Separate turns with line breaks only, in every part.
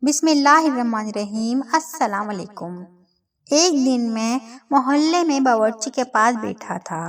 بسم اللہ الرحمن الرحیم۔ السلام علیکم۔ ایک دن میں محلے میں باورچی کے پاس بیٹھا تھا،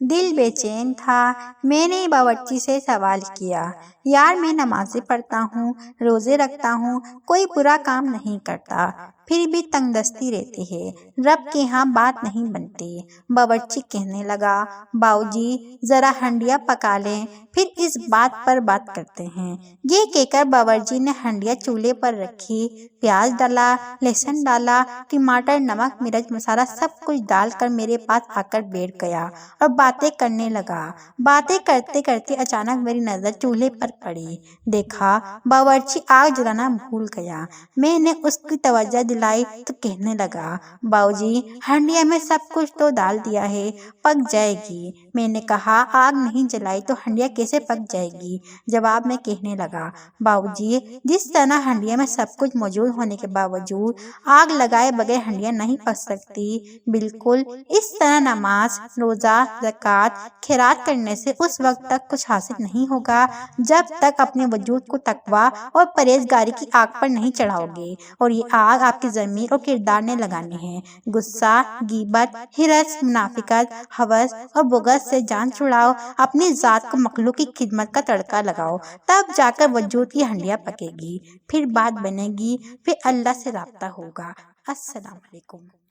دل بے چین تھا۔ میں نے باورچی سے سوال کیا، یار میں نمازیں پڑھتا ہوں، روزے رکھتا ہوں، کوئی برا کام نہیں کرتا، پھر بھی تنگ دستی رہتی ہے، رب کے ہاں بات نہیں بنتی۔ باورچی کہنے لگا، باؤجی ذرا ہنڈیاں پکا لیں، پھر اس بات پر بات کرتے ہیں۔ یہ کہہ کر باورچی نے ہنڈیاں چولہے پر رکھی، پیاز ڈالا، لہسن ڈالا، ٹماٹر، نمک، مرچ، مسالہ سب کچھ ڈال کر میرے پاس آ کر بیٹھ گیا اور باتیں کرنے لگا۔ باتیں کرتے کرتے اچانک میری نظر چولہے پر پڑی، دیکھا باورچی آگ جلانا بھول گیا۔ میں نے اس کی توجہ دلائی تو کہنے لگا، باؤجی ہنڈیا میں سب کچھ تو ڈال دیا ہے، پک جائے گی۔ میں نے کہا، آگ نہیں جلائی تو ہنڈیا کیسے پک جائے گی؟ جواب میں کہنے لگا، باؤجی جس طرح ہنڈیا میں سب کچھ موجود ہونے کے باوجود آگ لگائے بغیر ہنڈیا نہیں پک سکتی، بالکل اس طرح نماز، روزہ، زکوٰۃ، خیرات کرنے سے اس وقت تک کچھ حاصل نہیں ہوگا جب تک اپنے وجود کو تقویٰ اور پرہیزگاری کی آگ پر نہیں چڑھاؤ گے، اور یہ آگ آپ کی ضمیر اور کردار نے لگانی ہے۔ غصہ، غیبت، حرص، منافقت، ہوس اور بغض سے جان چھڑاؤ، اپنی ذات کو مخلوق کی خدمت کا تڑکا لگاؤ، تب جا کر وجود کی ہنڈیا پکے گی، پھر بات بنے گی، پھر اللہ سے رابطہ ہوگا۔ السلام علیکم۔